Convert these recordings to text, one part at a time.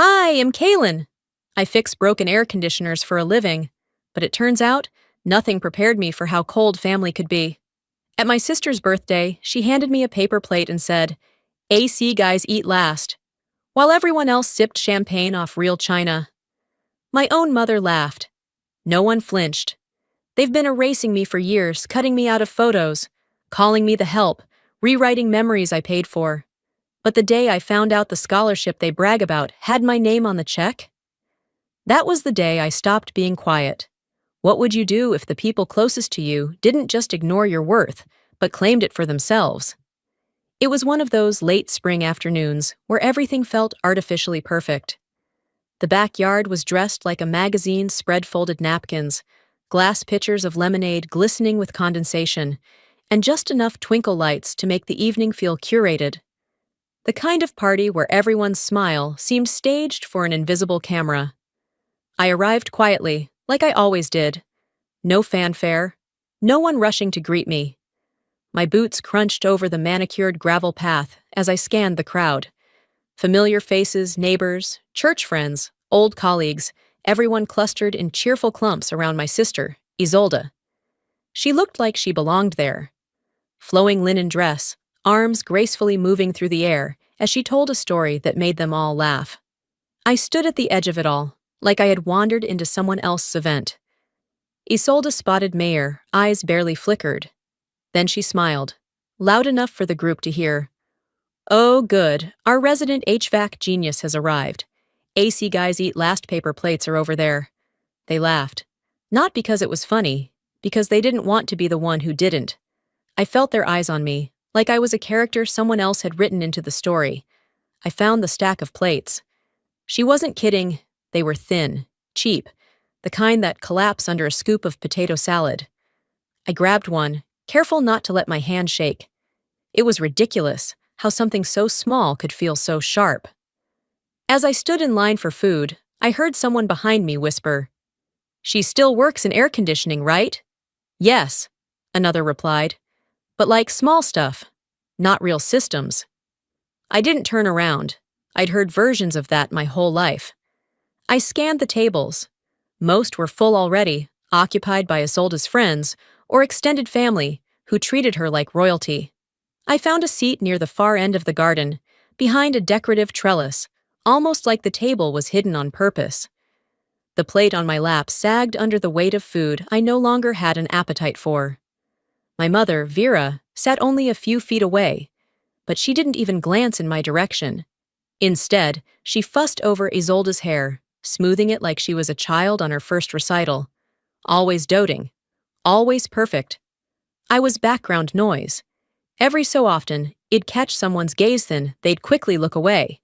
Hi, I'm Kaylin. I fix broken air conditioners for a living, but it turns out nothing prepared me for how cold family could be. At my sister's birthday, she handed me a paper plate and said, AC guys eat last, while everyone else sipped champagne off real china. My own mother laughed. No one flinched. They've been erasing me for years, cutting me out of photos, calling me the help, rewriting memories I paid for. But the day I found out the scholarship they brag about had my name on the check, that was the day I stopped being quiet. What would you do if the people closest to you didn't just ignore your worth, but claimed it for themselves? It was one of those late spring afternoons where everything felt artificially perfect. The backyard was dressed like a magazine spread folded napkins, glass pitchers of lemonade glistening with condensation, and just enough twinkle lights to make the evening feel curated. The kind of party where everyone's smile seemed staged for an invisible camera. I arrived quietly, like I always did. No fanfare, no one rushing to greet me. My boots crunched over the manicured gravel path as I scanned the crowd. Familiar faces, neighbors, church friends, old colleagues, everyone clustered in cheerful clumps around my sister, Isolde. She looked like she belonged there. Flowing linen dress, arms gracefully moving through the air as she told a story that made them all laugh. I stood at the edge of it all, like I had wandered into someone else's event. Isolde spotted Mayer, eyes barely flickered. Then she smiled, loud enough for the group to hear. Oh, good, our resident HVAC genius has arrived. AC guys eat last paper plates are over there. They laughed. Not because it was funny, because they didn't want to be the one who didn't. I felt their eyes on me, like I was a character someone else had written into the story. I found the stack of plates. She wasn't kidding, they were thin, cheap, the kind that collapse under a scoop of potato salad. I grabbed one, careful not to let my hand shake. It was ridiculous how something so small could feel so sharp. As I stood in line for food, I heard someone behind me whisper, "She still works in air conditioning, right?" "Yes," another replied, "but like small stuff, not real systems." I didn't turn around. I'd heard versions of that my whole life. I scanned the tables. Most were full already, occupied by Isolde's friends or extended family who treated her like royalty. I found a seat near the far end of the garden, behind a decorative trellis, almost like the table was hidden on purpose. The plate on my lap sagged under the weight of food I no longer had an appetite for. My mother, Vera, sat only a few feet away, but she didn't even glance in my direction. Instead, she fussed over Isolde's hair, smoothing it like she was a child on her first recital. Always doting. Always perfect. I was background noise. Every so often, it'd catch someone's gaze, then they'd quickly look away.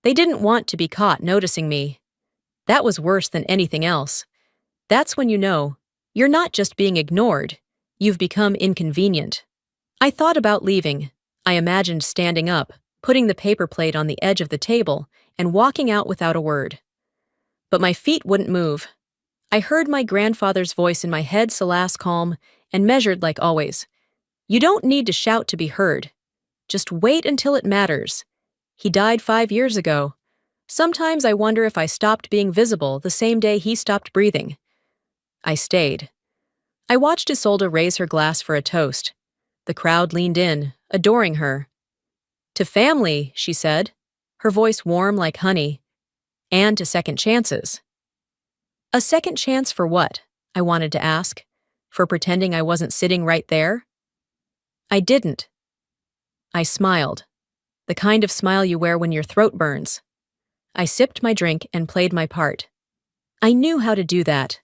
They didn't want to be caught noticing me. That was worse than anything else. That's when you know, you're not just being ignored, you've become inconvenient. I thought about leaving. I imagined standing up, putting the paper plate on the edge of the table, and walking out without a word. But my feet wouldn't move. I heard my grandfather's voice in my head, salace calm, and measured like always. You don't need to shout to be heard. Just wait until it matters. He died 5 years ago. Sometimes I wonder if I stopped being visible the same day he stopped breathing. I stayed. I watched Isolde raise her glass for a toast. The crowd leaned in, adoring her. "To family," she said, her voice warm like honey. "And to second chances." A second chance for what? I wanted to ask. For pretending I wasn't sitting right there? I didn't. I smiled. The kind of smile you wear when your throat burns. I sipped my drink and played my part. I knew how to do that.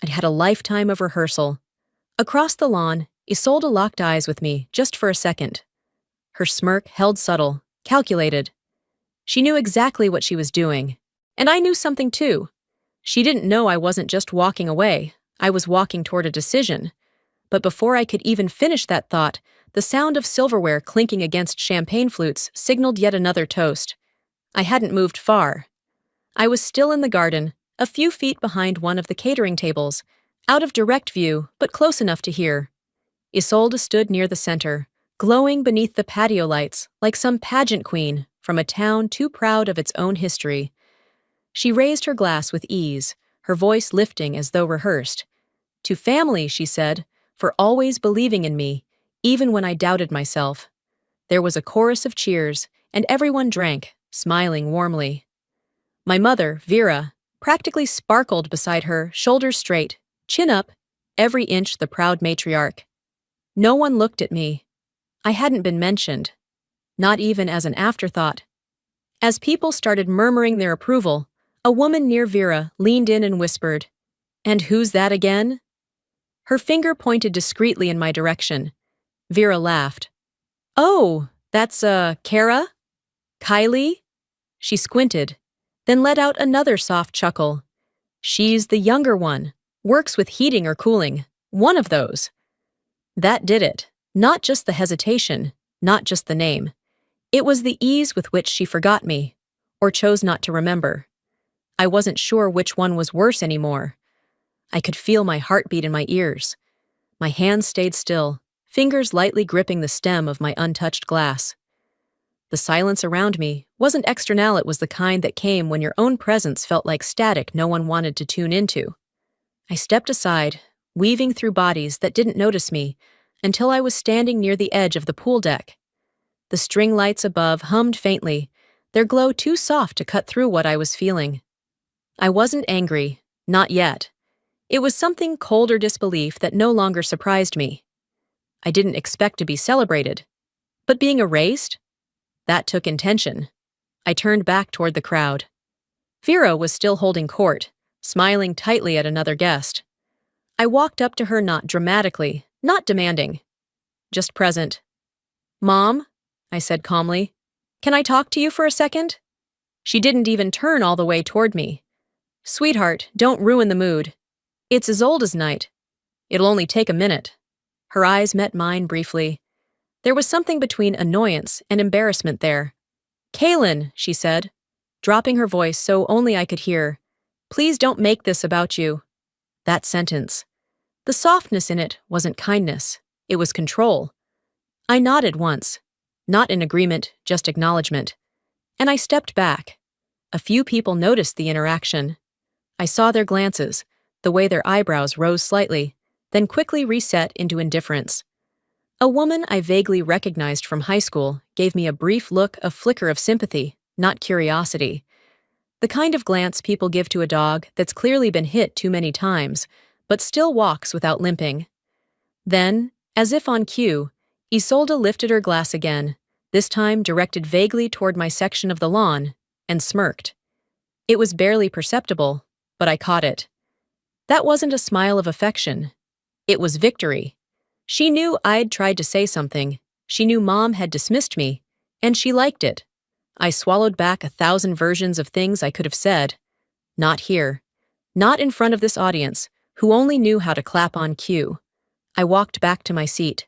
I'd had a lifetime of rehearsal. Across the lawn, Isolde locked eyes with me just for a second. Her smirk held subtle, calculated. She knew exactly what she was doing. And I knew something too. She didn't know I wasn't just walking away. I was walking toward a decision. But before I could even finish that thought, the sound of silverware clinking against champagne flutes signaled yet another toast. I hadn't moved far. I was still in the garden, a few feet behind one of the catering tables, out of direct view, but close enough to hear. Isolde stood near the center, glowing beneath the patio lights like some pageant queen from a town too proud of its own history. She raised her glass with ease, her voice lifting as though rehearsed. To family, she said, for always believing in me, even when I doubted myself. There was a chorus of cheers, and everyone drank, smiling warmly. My mother, Vera, practically sparkled beside her, shoulders straight, chin up, every inch the proud matriarch. No one looked at me. I hadn't been mentioned, not even as an afterthought. As people started murmuring their approval, a woman near Vera leaned in and whispered, "And who's that again?" Her finger pointed discreetly in my direction. Vera laughed. "Oh, that's, Kara? Kylie?" She squinted, then let out another soft chuckle. "She's the younger one, works with heating or cooling, one of those." That did it, not just the hesitation, not just the name. It was the ease with which she forgot me, or chose not to remember. I wasn't sure which one was worse anymore. I could feel my heartbeat in my ears. My hands stayed still, fingers lightly gripping the stem of my untouched glass. The silence around me wasn't external, it was the kind that came when your own presence felt like static no one wanted to tune into. I stepped aside, weaving through bodies that didn't notice me, until I was standing near the edge of the pool deck. The string lights above hummed faintly, their glow too soft to cut through what I was feeling. I wasn't angry, not yet. It was something cold or disbelief that no longer surprised me. I didn't expect to be celebrated. But being erased? That took intention. I turned back toward the crowd. Vera was still holding court, smiling tightly at another guest. I walked up to her, not dramatically, not demanding, just present. "Mom," I said calmly, "can I talk to you for a second?" She didn't even turn all the way toward me. "Sweetheart, don't ruin the mood. It's as old as night. It'll only take a minute." Her eyes met mine briefly. There was something between annoyance and embarrassment there. "Kaylin," she said, dropping her voice so only I could hear, "please don't make this about you." That sentence. The softness in it wasn't kindness. It was control. I nodded once. Not in agreement, just acknowledgement. And I stepped back. A few people noticed the interaction. I saw their glances, the way their eyebrows rose slightly, then quickly reset into indifference. A woman I vaguely recognized from high school gave me a brief look, a flicker of sympathy, not curiosity. The kind of glance people give to a dog that's clearly been hit too many times, but still walks without limping. Then, as if on cue, Isolde lifted her glass again, this time directed vaguely toward my section of the lawn, and smirked. It was barely perceptible, but I caught it. That wasn't a smile of affection. It was victory. She knew I'd tried to say something. She knew Mom had dismissed me, and she liked it. I swallowed back 1,000 versions of things I could have said. Not here. Not in front of this audience, who only knew how to clap on cue. I walked back to my seat.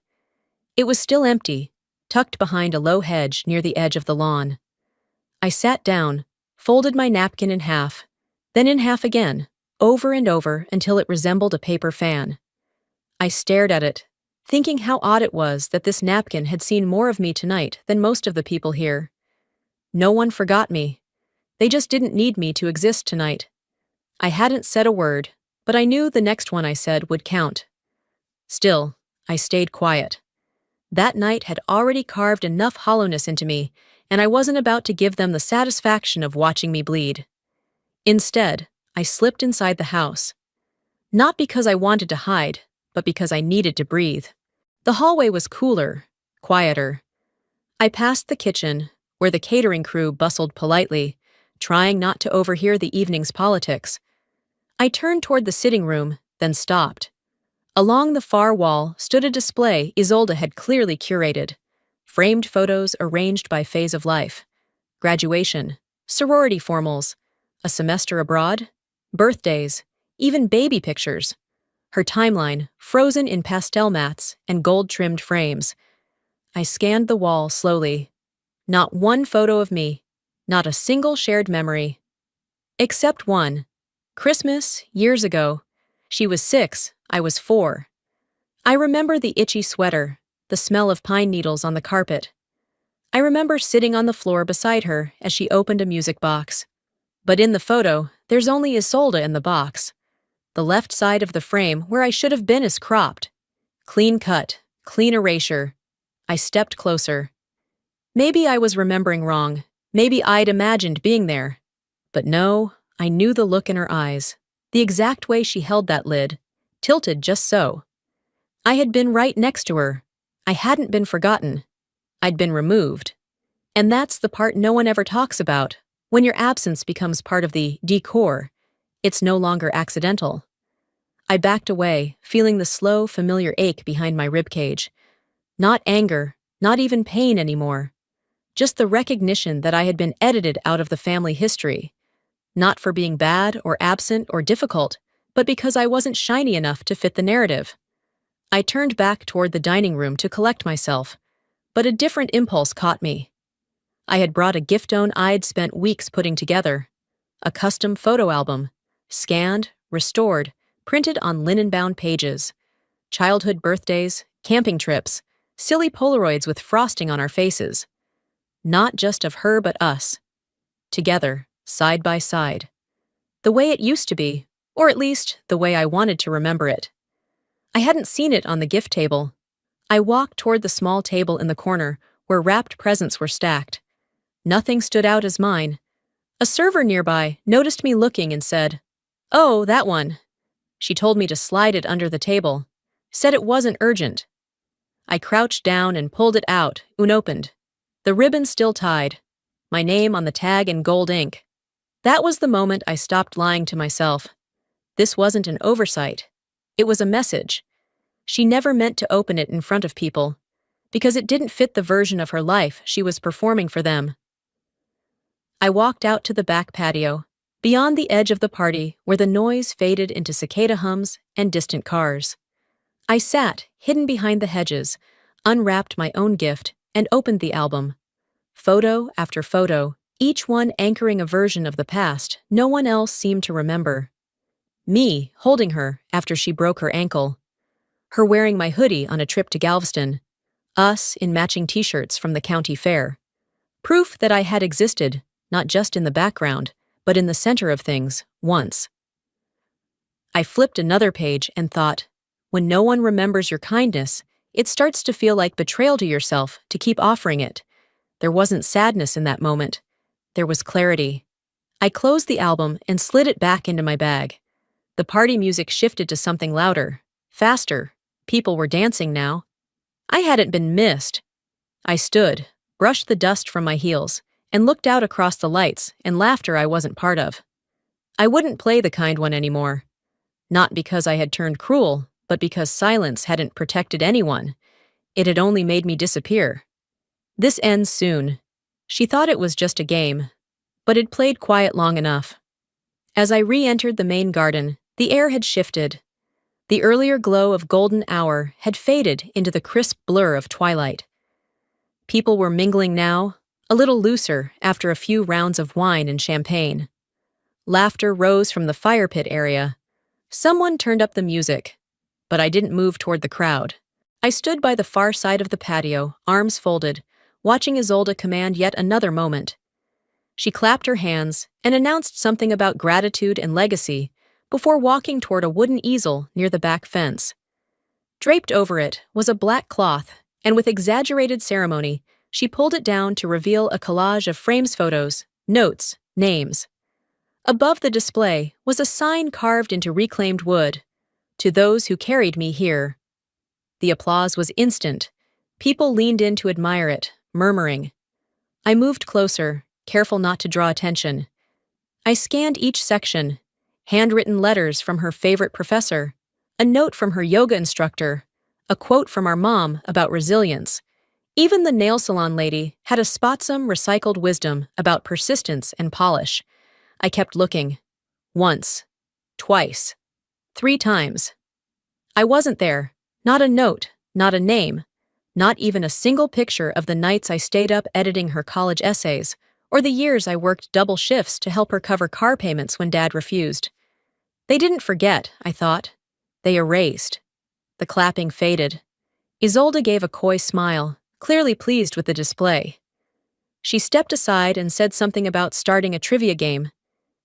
It was still empty, tucked behind a low hedge near the edge of the lawn. I sat down, folded my napkin in half, then in half again, over and over until it resembled a paper fan. I stared at it, thinking how odd it was that this napkin had seen more of me tonight than most of the people here. No one forgot me. They just didn't need me to exist tonight. I hadn't said a word, but I knew the next one I said would count. Still, I stayed quiet. That night had already carved enough hollowness into me, and I wasn't about to give them the satisfaction of watching me bleed. Instead, I slipped inside the house. Not because I wanted to hide, but because I needed to breathe. The hallway was cooler, quieter. I passed the kitchen, where the catering crew bustled politely, trying not to overhear the evening's politics. I turned toward the sitting room, then stopped. Along the far wall stood a display Isolde had clearly curated. Framed photos arranged by phase of life. Graduation, sorority formals, a semester abroad, birthdays, even baby pictures. Her timeline, frozen in pastel mats and gold-trimmed frames. I scanned the wall slowly. Not one photo of me, not a single shared memory. Except one. Christmas, years ago. She was 6, I was 4. I remember the itchy sweater, the smell of pine needles on the carpet. I remember sitting on the floor beside her as she opened a music box. But in the photo, there's only Isolde in the box. The left side of the frame where I should have been is cropped. Clean cut, clean erasure. I stepped closer. Maybe I was remembering wrong. Maybe I'd imagined being there. But no, I knew the look in her eyes, the exact way she held that lid, tilted just so. I had been right next to her. I hadn't been forgotten. I'd been removed. And that's the part no one ever talks about. When your absence becomes part of the decor, it's no longer accidental. I backed away, feeling the slow, familiar ache behind my ribcage. Not anger, not even pain anymore. Just the recognition that I had been edited out of the family history. Not for being bad or absent or difficult, but because I wasn't shiny enough to fit the narrative. I turned back toward the dining room to collect myself, but a different impulse caught me. I had brought a giftone I'd spent weeks putting together. A custom photo album, scanned, restored, printed on linen-bound pages. Childhood birthdays, camping trips, silly Polaroids with frosting on our faces. Not just of her but us. Together, side by side. The way it used to be, or at least the way I wanted to remember it. I hadn't seen it on the gift table. I walked toward the small table in the corner where wrapped presents were stacked. Nothing stood out as mine. A server nearby noticed me looking and said, "Oh, that one." She told me to slide it under the table, said it wasn't urgent. I crouched down and pulled it out, unopened. The ribbon still tied. My name on the tag in gold ink. That was the moment I stopped lying to myself. This wasn't an oversight. It was a message. She never meant to open it in front of people, because it didn't fit the version of her life she was performing for them. I walked out to the back patio, beyond the edge of the party where the noise faded into cicada hums and distant cars. I sat, hidden behind the hedges, unwrapped my own gift, and opened the album. Photo after photo, each one anchoring a version of the past no one else seemed to remember. Me, holding her after she broke her ankle. Her wearing my hoodie on a trip to Galveston. Us in matching t-shirts from the county fair. Proof that I had existed, not just in the background, but in the center of things, once. I flipped another page and thought, when no one remembers your kindness, it starts to feel like betrayal to yourself to keep offering it. There wasn't sadness in that moment. There was clarity. I closed the album and slid it back into my bag. The party music shifted to something louder, faster. People were dancing now. I hadn't been missed. I stood, brushed the dust from my heels, and looked out across the lights and laughter I wasn't part of. I wouldn't play the kind one anymore. Not because I had turned cruel, but because silence hadn't protected anyone. It had only made me disappear. This ends soon. She thought it was just a game, but it played quiet long enough. As I re-entered the main garden, the air had shifted. The earlier glow of golden hour had faded into the crisp blur of twilight. People were mingling now, a little looser after a few rounds of wine and champagne. Laughter rose from the fire pit area. Someone turned up the music, but I didn't move toward the crowd. I stood by the far side of the patio, arms folded, watching Isolde command yet another moment. She clapped her hands and announced something about gratitude and legacy before walking toward a wooden easel near the back fence. Draped over it was a black cloth, and with exaggerated ceremony, she pulled it down to reveal a collage of frames photos, notes, names. Above the display was a sign carved into reclaimed wood, "To those who carried me here." The applause was instant. People leaned in to admire it, murmuring. I moved closer, careful not to draw attention. I scanned each section, handwritten letters from her favorite professor, a note from her yoga instructor, a quote from our mom about resilience. Even the nail salon lady had a spotsome, recycled wisdom about persistence and polish. I kept looking. Once. Twice. 3 times. I wasn't there. Not a note, not a name, not even a single picture of the nights I stayed up editing her college essays, or the years I worked double shifts to help her cover car payments when Dad refused. They didn't forget, I thought. They erased. The clapping faded. Isolde gave a coy smile, clearly pleased with the display. She stepped aside and said something about starting a trivia game.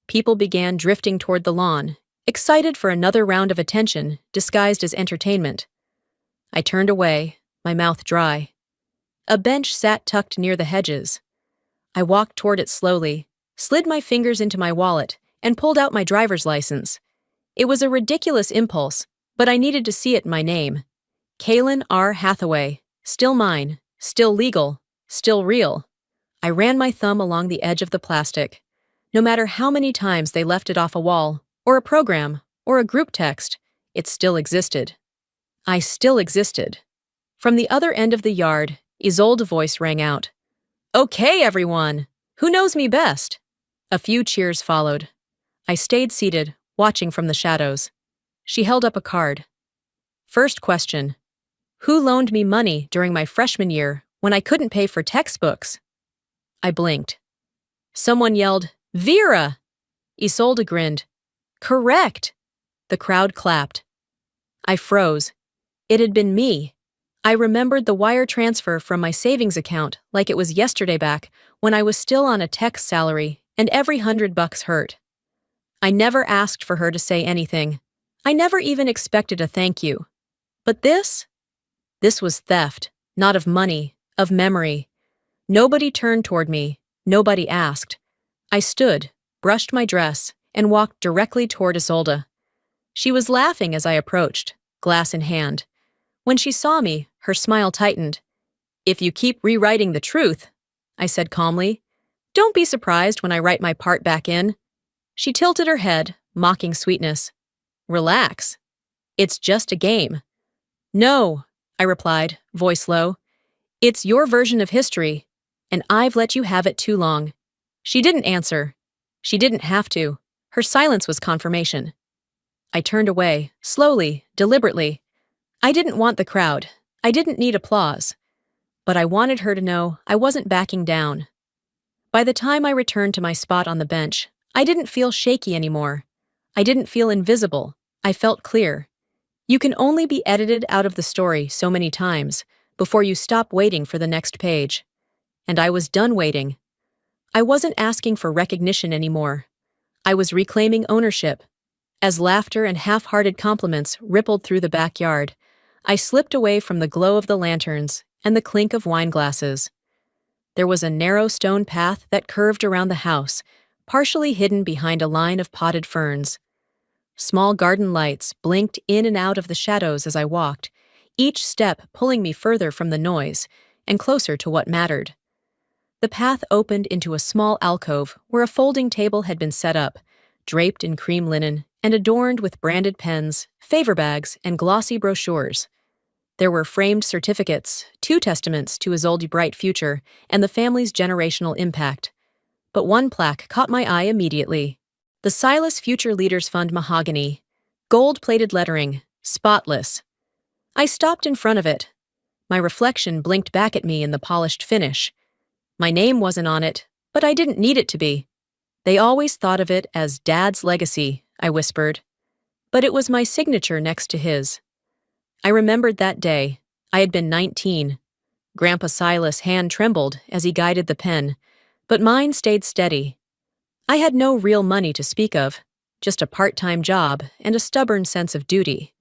People began drifting toward the lawn, excited for another round of attention disguised as entertainment. I turned away, my mouth dry. A bench sat tucked near the hedges. I walked toward it slowly, slid my fingers into my wallet, and pulled out my driver's license. It was a ridiculous impulse, but I needed to see it in my name. Kaylin R. Hathaway, still mine, still legal, still real. I ran my thumb along the edge of the plastic. No matter how many times they left it off a wall, or a program, or a group text, it still existed. I still existed. From the other end of the yard, Isolde's voice rang out. "Okay, everyone! Who knows me best?" A few cheers followed. I stayed seated, watching from the shadows. She held up a card. First question. Who loaned me money during my freshman year when I couldn't pay for textbooks? I blinked. Someone yelled, "Vera!" Isolde grinned. "Correct!" The crowd clapped. I froze. It had been me. I remembered the wire transfer from my savings account like it was yesterday back when I was still on a tech's salary and every $100 hurt. I never asked for her to say anything. I never even expected a thank you. But this? This was theft, not of money, of memory. Nobody turned toward me. Nobody asked. I stood, brushed my dress, and walked directly toward Isolde. She was laughing as I approached, glass in hand. When she saw me, her smile tightened. "If you keep rewriting the truth," I said calmly, "don't be surprised when I write my part back in." She tilted her head, mocking sweetness. "Relax. It's just a game." "No," I replied, voice low. "It's your version of history, and I've let you have it too long." She didn't answer. She didn't have to. Her silence was confirmation. I turned away, slowly, deliberately. I didn't want the crowd. I didn't need applause. But I wanted her to know I wasn't backing down. By the time I returned to my spot on the bench, I didn't feel shaky anymore. I didn't feel invisible. I felt clear. You can only be edited out of the story so many times before you stop waiting for the next page. And I was done waiting. I wasn't asking for recognition anymore. I was reclaiming ownership. As laughter and half-hearted compliments rippled through the backyard, I slipped away from the glow of the lanterns and the clink of wine glasses. There was a narrow stone path that curved around the house, partially hidden behind a line of potted ferns. Small garden lights blinked in and out of the shadows as I walked, each step pulling me further from the noise and closer to what mattered. The path opened into a small alcove where a folding table had been set up, draped in cream linen and adorned with branded pens, favor bags, and glossy brochures. There were framed certificates, 2 testaments to Isolde's bright future and the family's generational impact. But one plaque caught my eye immediately. The Silas Future Leaders Fund mahogany, gold-plated lettering, spotless. I stopped in front of it. My reflection blinked back at me in the polished finish. My name wasn't on it, but I didn't need it to be. They always thought of it as Dad's legacy, I whispered. But it was my signature next to his. I remembered that day. I had been 19. Grandpa Silas' hand trembled as he guided the pen, but mine stayed steady. I had no real money to speak of, just a part-time job and a stubborn sense of duty.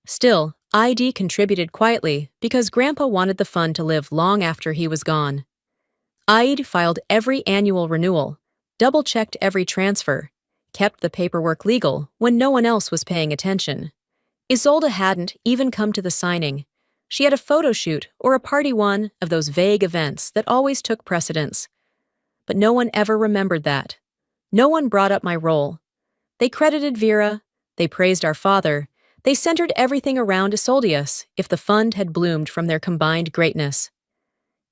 Still, ID contributed quietly because Grandpa wanted the fund to live long after he was gone. I'd filed every annual renewal, double-checked every transfer, kept the paperwork legal when no one else was paying attention. Isolde hadn't even come to the signing. She had a photo shoot or a party, one of those vague events that always took precedence. But no one ever remembered that. No one brought up my role. They credited Vera, they praised our father, they centered everything around Isolde if the fund had bloomed from their combined greatness.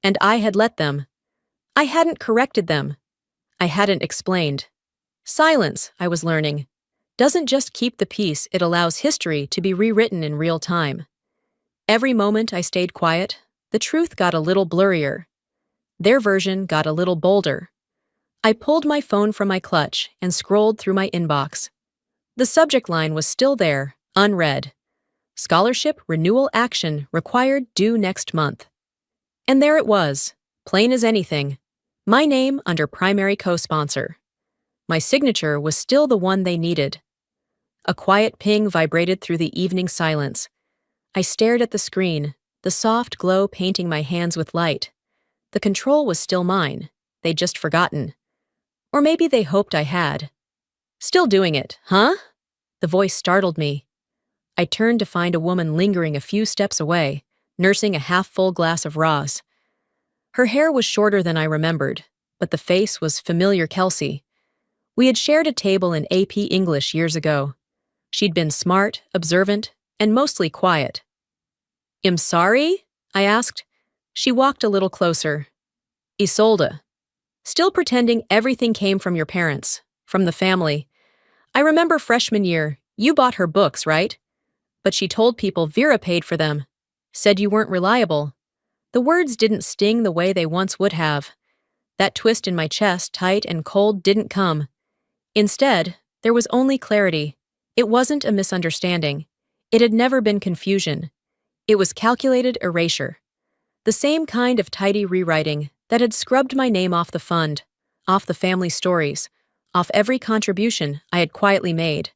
And I had let them. I hadn't corrected them. I hadn't explained. Silence, I was learning, doesn't just keep the peace, it allows history to be rewritten in real time. Every moment I stayed quiet, the truth got a little blurrier. Their version got a little bolder. I pulled my phone from my clutch and scrolled through my inbox. The subject line was still there, unread. Scholarship renewal action required due next month. And there it was, plain as anything. My name under primary co-sponsor. My signature was still the one they needed. A quiet ping vibrated through the evening silence. I stared at the screen, the soft glow painting my hands with light. The control was still mine. They'd just forgotten. Or maybe they hoped I had. Still doing it, huh? The voice startled me. I turned to find a woman lingering a few steps away, nursing a half-full glass of Ross. Her hair was shorter than I remembered, but the face was familiar Kelsey. We had shared a table in AP English years ago. She'd been smart, observant, and mostly quiet. "I'm sorry?" I asked. She walked a little closer. "Isolde. Still pretending everything came from your parents, from the family. I remember freshman year, you bought her books, right? But she told people Vera paid for them. Said you weren't reliable." The words didn't sting the way they once would have. That twist in my chest, tight and cold, didn't come. Instead, there was only clarity. It wasn't a misunderstanding. It had never been confusion. It was calculated erasure. The same kind of tidy rewriting that had scrubbed my name off the fund, off the family stories, off every contribution I had quietly made.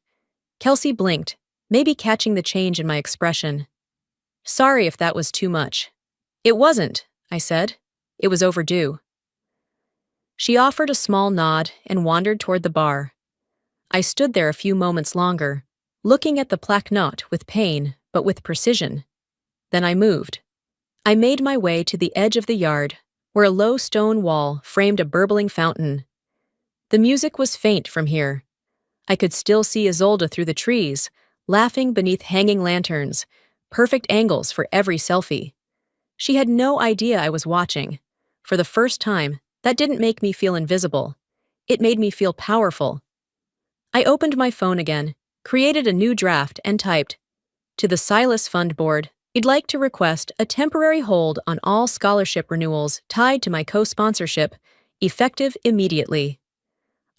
Kelsey blinked, maybe catching the change in my expression. "Sorry if that was too much." "It wasn't," I said. "It was overdue." She offered a small nod and wandered toward the bar. I stood there a few moments longer, looking at the plaque note with pain, but with precision. Then I moved. I made my way to the edge of the yard, where a low stone wall framed a burbling fountain. The music was faint from here. I could still see Isolde through the trees, laughing beneath hanging lanterns, perfect angles for every selfie. She had no idea I was watching. For the first time, that didn't make me feel invisible. It made me feel powerful. I opened my phone again, created a new draft, and typed, "To the Silas Fund Board, I'd like to request a temporary hold on all scholarship renewals tied to my co-sponsorship, effective immediately.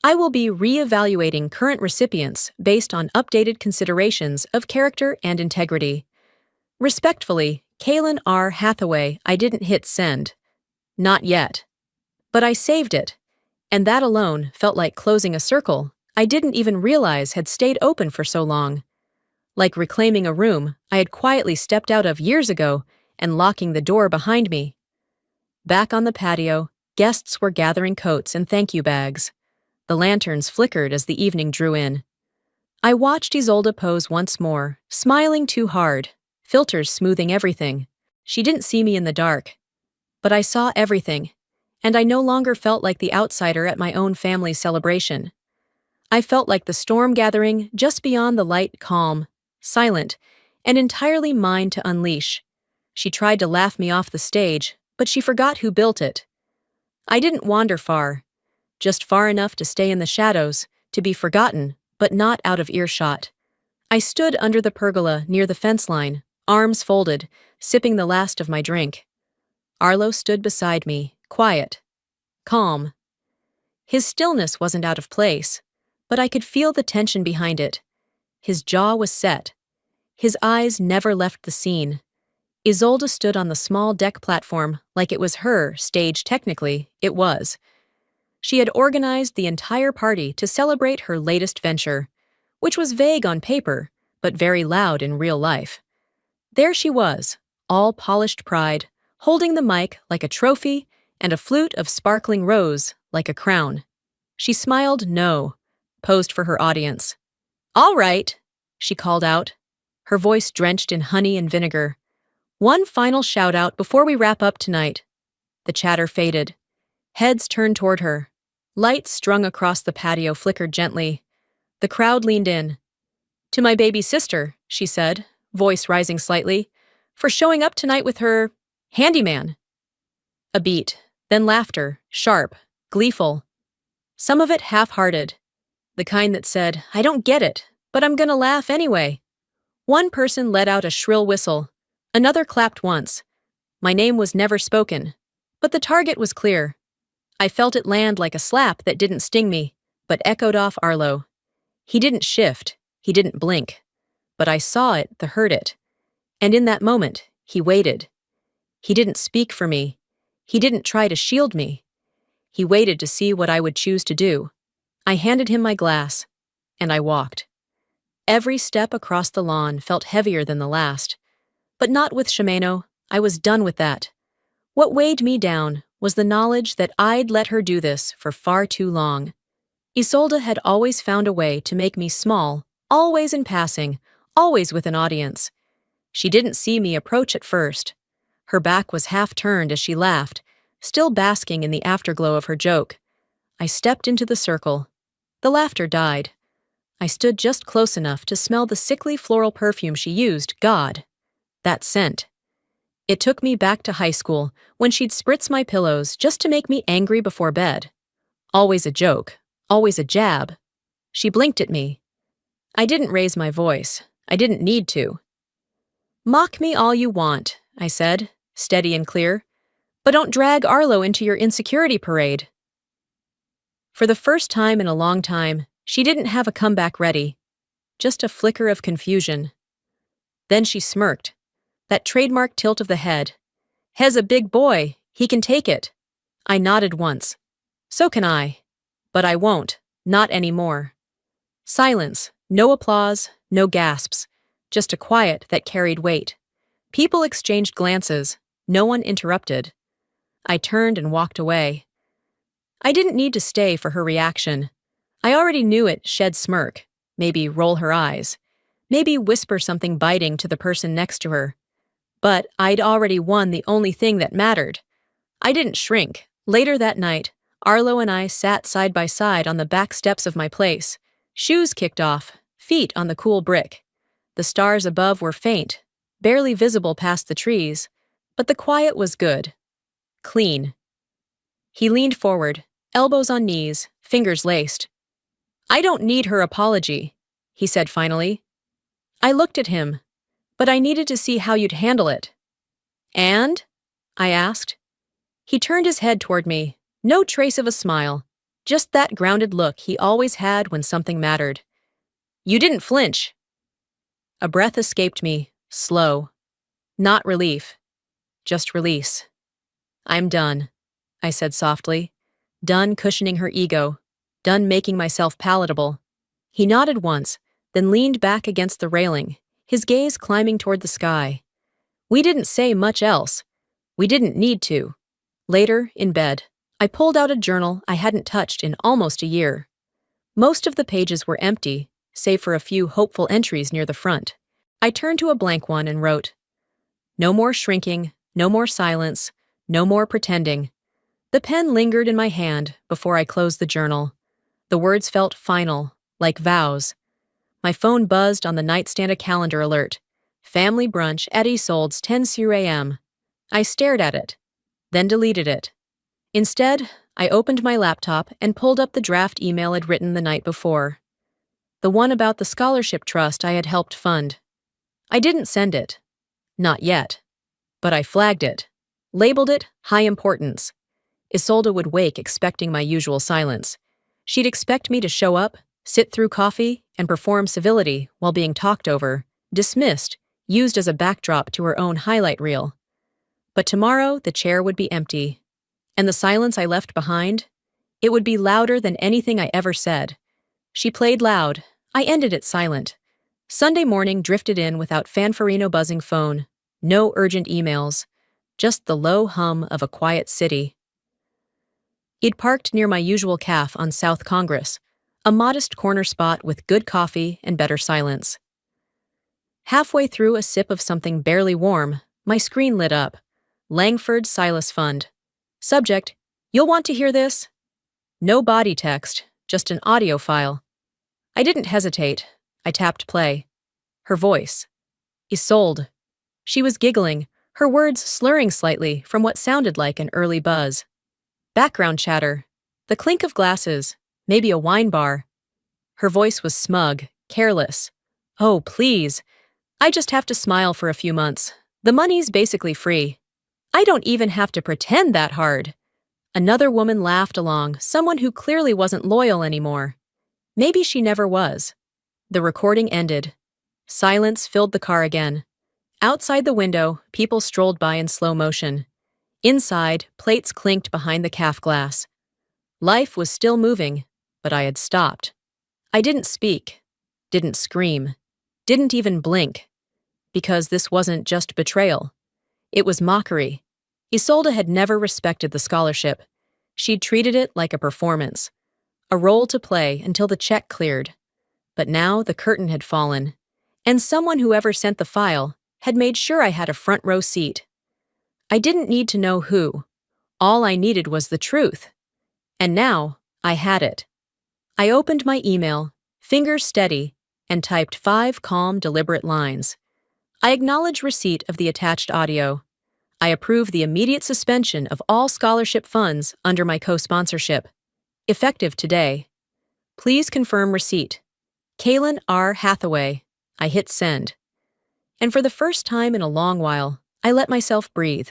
I will be re-evaluating current recipients based on updated considerations of character and integrity. Respectfully, Kaylin R. Hathaway." I didn't hit send. Not yet. But I saved it, and that alone felt like closing a circle I didn't even realize had stayed open for so long. Like reclaiming a room I had quietly stepped out of years ago and locking the door behind me. Back on the patio, guests were gathering coats and thank you bags. The lanterns flickered as the evening drew in. I watched Isolde pose once more, smiling too hard, filters smoothing everything. She didn't see me in the dark. But I saw everything, and I no longer felt like the outsider at my own family's celebration. I felt like the storm gathering just beyond the light, calm, silent, and entirely mine to unleash. She tried to laugh me off the stage, but she forgot who built it. I didn't wander far, just far enough to stay in the shadows, to be forgotten, but not out of earshot. I stood under the pergola near the fence line, arms folded, sipping the last of my drink. Arlo stood beside me, quiet, calm. His stillness wasn't out of place, but I could feel the tension behind it. His jaw was set. His eyes never left the scene. Isolde stood on the small deck platform like it was her stage. Technically, it was. She had organized the entire party to celebrate her latest venture, which was vague on paper, but very loud in real life. There she was, all polished pride, holding the mic like a trophy and a flute of sparkling rose like a crown. She smiled no, posed for her audience. "All right," she called out, her voice drenched in honey and vinegar. "One final shout-out before we wrap up tonight." The chatter faded. Heads turned toward her. Lights strung across the patio flickered gently. The crowd leaned in. "To my baby sister," she said, voice rising slightly, "for showing up tonight with her handyman." A beat, then laughter, sharp, gleeful. Some of it half-hearted. The kind that said, "I don't get it, but I'm gonna laugh anyway." One person let out a shrill whistle. Another clapped once. My name was never spoken, but the target was clear. I felt it land like a slap that didn't sting me, but echoed off Arlo. He didn't shift, he didn't blink. But I saw it, heard it. And in that moment, he waited. He didn't speak for me. He didn't try to shield me. He waited to see what I would choose to do. I handed him my glass, and I walked. Every step across the lawn felt heavier than the last. But not with Shimeno. I was done with that. What weighed me down was the knowledge that I'd let her do this for far too long. Isolde had always found a way to make me small, always in passing, always with an audience. She didn't see me approach at first. Her back was half turned as she laughed, still basking in the afterglow of her joke. I stepped into the circle. The laughter died. I stood just close enough to smell the sickly floral perfume she used, God. That scent. It took me back to high school, when she'd spritz my pillows just to make me angry before bed. Always a joke, always a jab. She blinked at me. I didn't raise my voice. I didn't need to. Mock me all you want, I said, steady and clear, but don't drag Arlo into your insecurity parade. For the first time in a long time, she didn't have a comeback ready, just a flicker of confusion. Then she smirked, that trademark tilt of the head. Hez a big boy, he can take it. I nodded once. So can I. But I won't, not anymore. Silence, no applause, no gasps, just a quiet that carried weight. People exchanged glances, no one interrupted. I turned and walked away. I didn't need to stay for her reaction. I already knew it. Shed smirk, maybe roll her eyes, maybe whisper something biting to the person next to her. But I'd already won the only thing that mattered. I didn't shrink. Later that night, Arlo and I sat side by side on the back steps of my place, shoes kicked off, feet on the cool brick. The stars above were faint, barely visible past the trees, but the quiet was good. Clean. He leaned forward, elbows on knees, fingers laced. I don't need her apology, he said finally. I looked at him, but I needed to see how you'd handle it. And? I asked. He turned his head toward me, no trace of a smile, just that grounded look he always had when something mattered. You didn't flinch. A breath escaped me, slow. Not relief, just release. I'm done, I said softly, done cushioning her ego, done making myself palatable. He nodded once, then leaned back against the railing, his gaze climbing toward the sky. We didn't say much else. We didn't need to. Later, in bed, I pulled out a journal I hadn't touched in almost a year. Most of the pages were empty, save for a few hopeful entries near the front. I turned to a blank one and wrote, "No more shrinking, no more silence, no more pretending." The pen lingered in my hand before I closed the journal. The words felt final, like vows. My phone buzzed on the nightstand, a calendar alert. Family brunch at Isolde's 10 a.m. I stared at it, then deleted it. Instead, I opened my laptop and pulled up the draft email I'd written the night before. The one about the scholarship trust I had helped fund. I didn't send it. Not yet. But I flagged it. Labeled it high importance. Isolde would wake expecting my usual silence. She'd expect me to show up, sit through coffee, and perform civility while being talked over, dismissed, used as a backdrop to her own highlight reel. But tomorrow the chair would be empty. And the silence I left behind? It would be louder than anything I ever said. She played loud. I ended it silent. Sunday morning drifted in without fanfarino buzzing phone. No urgent emails. Just the low hum of a quiet city. I'd parked near my usual cafe on South Congress, a modest corner spot with good coffee and better silence. Halfway through a sip of something barely warm, my screen lit up. Langford Silas Fund. Subject, you'll want to hear this? No body text, just an audio file. I didn't hesitate. I tapped play. Her voice. Isolde. She was giggling, her words slurring slightly from what sounded like an early buzz. Background chatter. The clink of glasses, maybe a wine bar. Her voice was smug, careless. Oh, please. I just have to smile for a few months. The money's basically free. I don't even have to pretend that hard. Another woman laughed along, someone who clearly wasn't loyal anymore. Maybe she never was. The recording ended. Silence filled the car again. Outside the window, people strolled by in slow motion. Inside, plates clinked behind the caf glass. Life was still moving, but I had stopped. I didn't speak, didn't scream, didn't even blink, because this wasn't just betrayal. It was mockery. Isolde had never respected the scholarship. She'd treated it like a performance, a role to play until the check cleared. But now the curtain had fallen, and someone whoever sent the file had made sure I had a front row seat. I didn't need to know who. All I needed was the truth. And now I had it. I opened my email, fingers steady, and typed 5 calm, deliberate lines. I acknowledge receipt of the attached audio. I approve the immediate suspension of all scholarship funds under my co-sponsorship. Effective today. Please confirm receipt. Kaylin R. Hathaway. I hit send. And for the first time in a long while, I let myself breathe.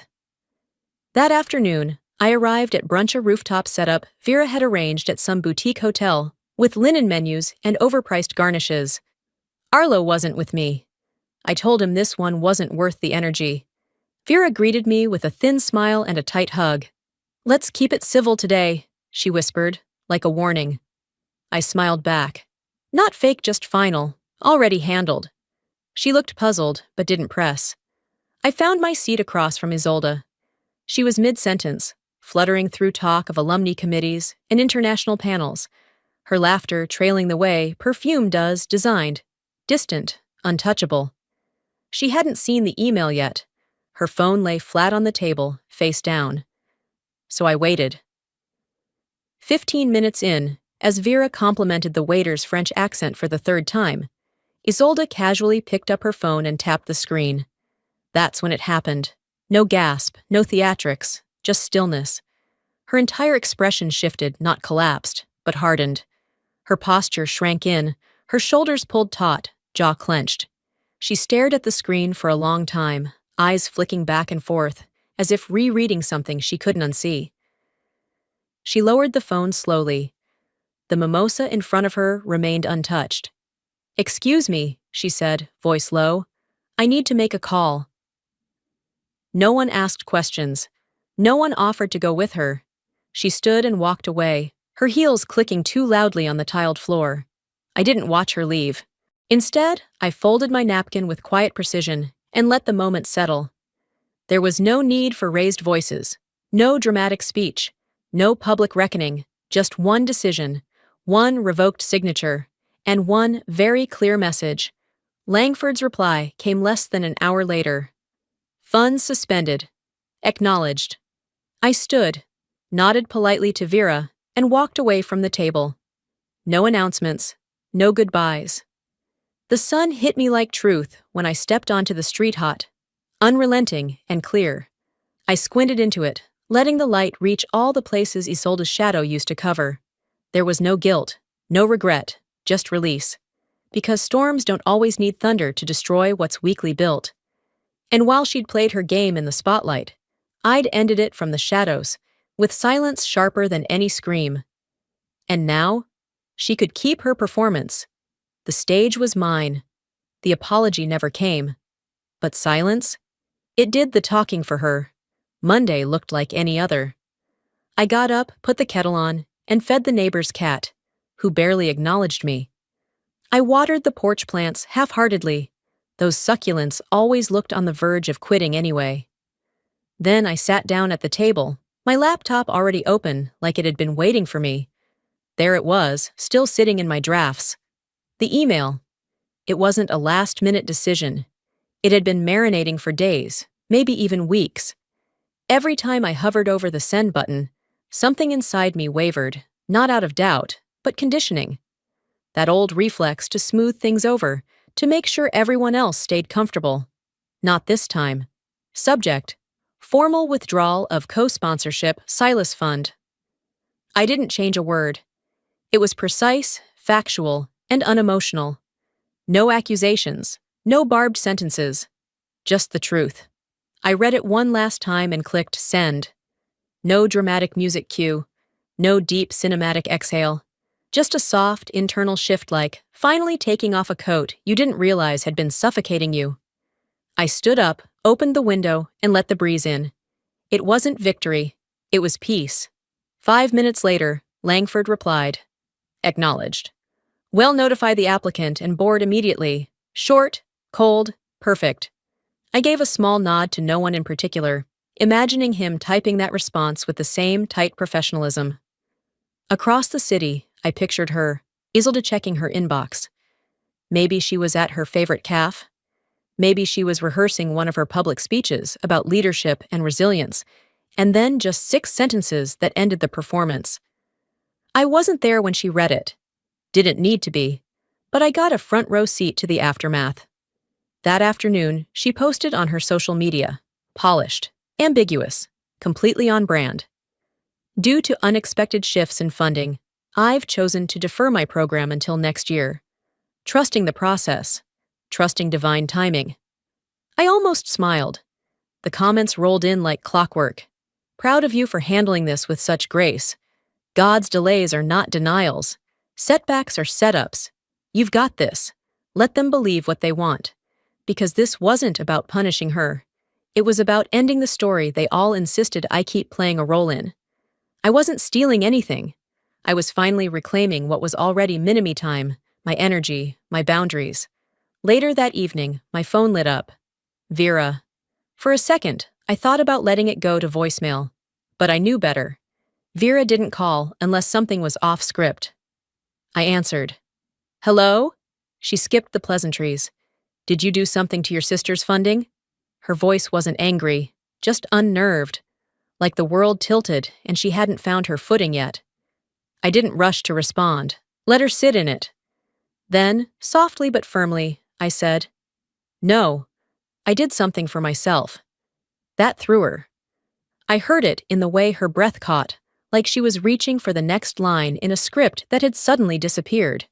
That afternoon, I arrived at brunch, a rooftop setup Vera had arranged at some boutique hotel, with linen menus and overpriced garnishes. Arlo wasn't with me. I told him this one wasn't worth the energy. Vera greeted me with a thin smile and a tight hug. "Let's keep it civil today," she whispered, like a warning. I smiled back. "Not fake, just final, already handled." She looked puzzled, but didn't press. I found my seat across from Isolde. She was mid-sentence, fluttering through talk of alumni committees and international panels, her laughter trailing the way perfume does designed, distant, untouchable. She hadn't seen the email yet. Her phone lay flat on the table, face down. So I waited. 15 minutes in, as Vera complimented the waiter's French accent for the 3rd time, Isolde casually picked up her phone and tapped the screen. That's when it happened. No gasp, no theatrics, just stillness. Her entire expression shifted, not collapsed, but hardened. Her posture shrank in, her shoulders pulled taut, jaw clenched. She stared at the screen for a long time, eyes flicking back and forth, as if rereading something she couldn't unsee. She lowered the phone slowly. The mimosa in front of her remained untouched. "Excuse me," she said, voice low. "I need to make a call." No one asked questions. No one offered to go with her. She stood and walked away, her heels clicking too loudly on the tiled floor. I didn't watch her leave. Instead, I folded my napkin with quiet precision and let the moment settle. There was no need for raised voices, no dramatic speech, no public reckoning, just one decision, one revoked signature, and one very clear message. Langford's reply came less than an hour later. Funds suspended. Acknowledged. I stood, nodded politely to Vera, and walked away from the table. No announcements, no goodbyes. The sun hit me like truth when I stepped onto the street hot, unrelenting and clear. I squinted into it, letting the light reach all the places Isolde's shadow used to cover. There was no guilt, no regret, just release. Because storms don't always need thunder to destroy what's weakly built. And while she'd played her game in the spotlight, I'd ended it from the shadows, with silence sharper than any scream. And now, she could keep her performance. The stage was mine. The apology never came. But silence? It did the talking for her. Monday looked like any other. I got up, put the kettle on, and fed the neighbor's cat, who barely acknowledged me. I watered the porch plants half-heartedly. Those succulents always looked on the verge of quitting anyway. Then I sat down at the table, my laptop already open like it had been waiting for me. There it was, still sitting in my drafts. The email. It wasn't a last-minute decision. It had been marinating for days, maybe even weeks. Every time I hovered over the send button, something inside me wavered, not out of doubt, but conditioning. That old reflex to smooth things over, to make sure everyone else stayed comfortable. Not this time. Subject: formal withdrawal of co-sponsorship Silas Fund. I didn't change a word. It was precise, factual, and unemotional. No accusations, no barbed sentences. Just the truth. I read it one last time and clicked send. No dramatic music cue. No deep cinematic exhale. Just a soft, internal shift like finally taking off a coat you didn't realize had been suffocating you. I stood up, opened the window, and let the breeze in. It wasn't victory. It was peace. 5 minutes later, Langford replied, Acknowledged. Will notify the applicant and board immediately. Short, cold, perfect. I gave a small nod to no one in particular, imagining him typing that response with the same tight professionalism. Across the city, I pictured her, Isolde checking her inbox. Maybe she was at her favorite caf. Maybe she was rehearsing one of her public speeches about leadership and resilience, and then just 6 sentences that ended the performance. I wasn't there when she read it. Didn't need to be, but I got a front row seat to the aftermath. That afternoon, she posted on her social media, polished, ambiguous, completely on brand. Due to unexpected shifts in funding, I've chosen to defer my program until next year. Trusting the process, trusting divine timing. I almost smiled. The comments rolled in like clockwork. Proud of you for handling this with such grace. God's delays are not denials. Setbacks are setups. You've got this. Let them believe what they want. Because this wasn't about punishing her. It was about ending the story they all insisted I keep playing a role in. I wasn't stealing anything. I was finally reclaiming what was already me time, my energy, my boundaries. Later that evening, my phone lit up. Vera. For a second, I thought about letting it go to voicemail. But I knew better. Vera didn't call unless something was off script. I answered. Hello? She skipped the pleasantries. Did you do something to your sister's funding? Her voice wasn't angry, just unnerved. Like the world tilted and she hadn't found her footing yet. I didn't rush to respond. Let her sit in it. Then, softly but firmly, I said, No, I did something for myself. That threw her. I heard it in the way her breath caught, like she was reaching for the next line in a script that had suddenly disappeared.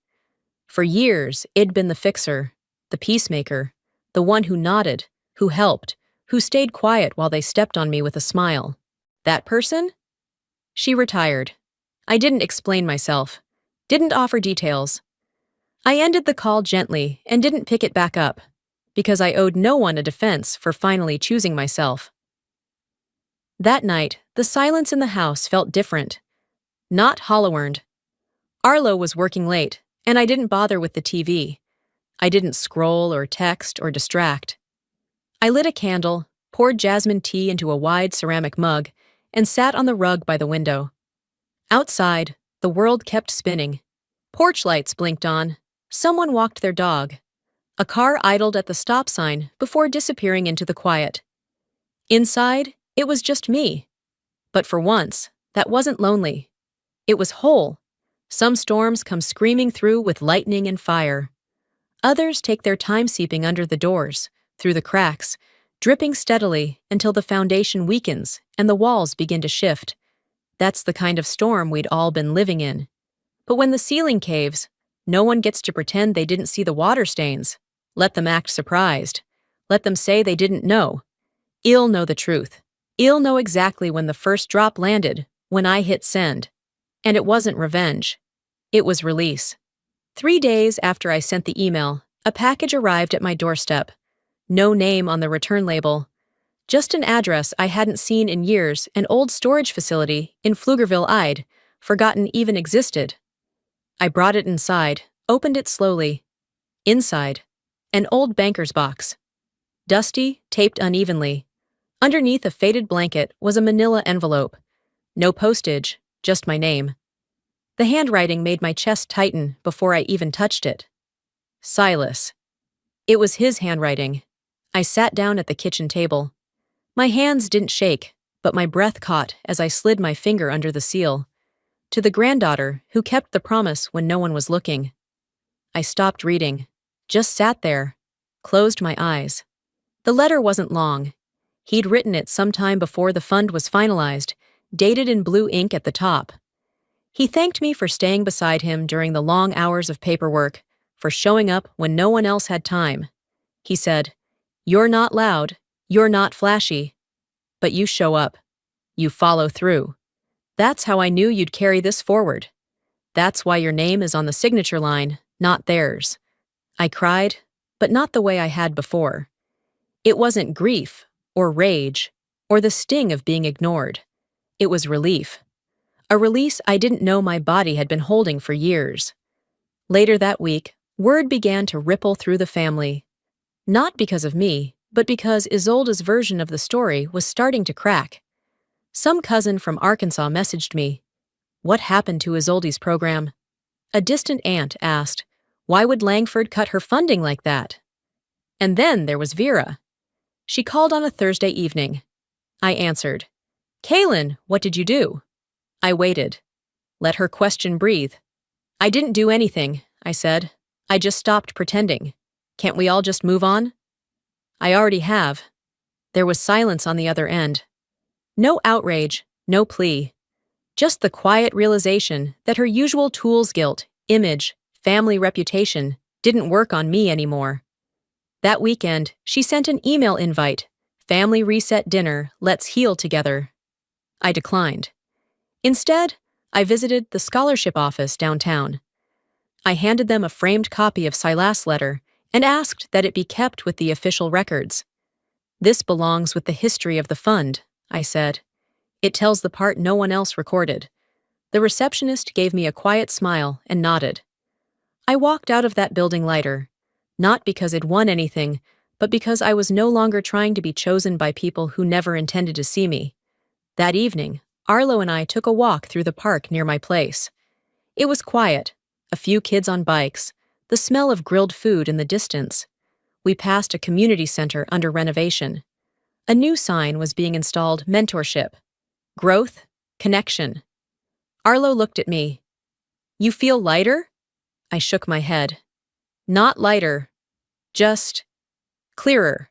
For years, it'd been the fixer, the peacemaker, the one who nodded, who helped, who stayed quiet while they stepped on me with a smile. That person? She retired. I didn't explain myself, didn't offer details. I ended the call gently and didn't pick it back up, because I owed no one a defense for finally choosing myself. That night, the silence in the house felt different. Not hollow-earned. Arlo was working late, and I didn't bother with the TV. I didn't scroll or text or distract. I lit a candle, poured jasmine tea into a wide ceramic mug, and sat on the rug by the window. Outside, the world kept spinning. Porch lights blinked on. Someone walked their dog. A car idled at the stop sign before disappearing into the quiet. Inside, it was just me. But for once, that wasn't lonely. It was whole. Some storms come screaming through with lightning and fire. Others take their time seeping under the doors, through the cracks, dripping steadily until the foundation weakens and the walls begin to shift. That's the kind of storm we'd all been living in. But when the ceiling caves, no one gets to pretend they didn't see the water stains. Let them act surprised. Let them say they didn't know. I'll know the truth. I'll know exactly when the first drop landed, when I hit send. And it wasn't revenge. It was release. 3 days after I sent the email, a package arrived at my doorstep. No name on the return label. Just an address I hadn't seen in years, an old storage facility in Pflugerville I'd forgotten even existed. I brought it inside, opened it slowly. Inside, an old banker's box. Dusty, taped unevenly. Underneath a faded blanket was a manila envelope. No postage, just my name. The handwriting made my chest tighten before I even touched it. Silas. It was his handwriting. I sat down at the kitchen table. My hands didn't shake, but my breath caught as I slid my finger under the seal. To the granddaughter who kept the promise when no one was looking. I stopped reading, just sat there, closed my eyes. The letter wasn't long. He'd written it sometime before the fund was finalized, dated in blue ink at the top. He thanked me for staying beside him during the long hours of paperwork, for showing up when no one else had time. He said, "You're not loud, you're not flashy, but you show up. You follow through. That's how I knew you'd carry this forward. That's why your name is on the signature line, not theirs." I cried, but not the way I had before. It wasn't grief, or rage, or the sting of being ignored. It was relief. a release I didn't know my body had been holding for years. Later that week, word began to ripple through the family. Not because of me, but because Isolde's version of the story was starting to crack. Some cousin from Arkansas messaged me. What happened to Isolde's program? A distant aunt asked, why would Langford cut her funding like that? And then there was Vera. She called on a Thursday evening. I answered. Kaylin, what did you do? I waited. Let her question breathe. I didn't do anything, I said. I just stopped pretending. Can't we all just move on? I already have. There was silence on the other end. No outrage, no plea. Just the quiet realization that her usual tools guilt, image, family reputation didn't work on me anymore. That weekend, she sent an email invite, family reset dinner, let's heal together. I declined. Instead, I visited the scholarship office downtown. I handed them a framed copy of Silas' letter and asked that it be kept with the official records. This belongs with the history of the fund, I said. It tells the part no one else recorded. The receptionist gave me a quiet smile and nodded. I walked out of that building lighter, not because it won anything, but because I was no longer trying to be chosen by people who never intended to see me. That evening, Arlo and I took a walk through the park near my place. It was quiet, a few kids on bikes, the smell of grilled food in the distance. We passed a community center under renovation. A new sign was being installed, mentorship, growth, connection. Arlo looked at me. You feel lighter? I shook my head. Not lighter, just clearer.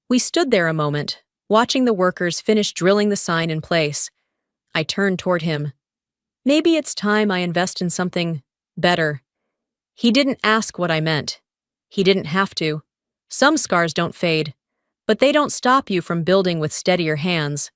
We stood there a moment, watching the workers finish drilling the sign in place. I turned toward him. Maybe it's time I invest in something better. He didn't ask what I meant. He didn't have to. Some scars don't fade, but they don't stop you from building with steadier hands.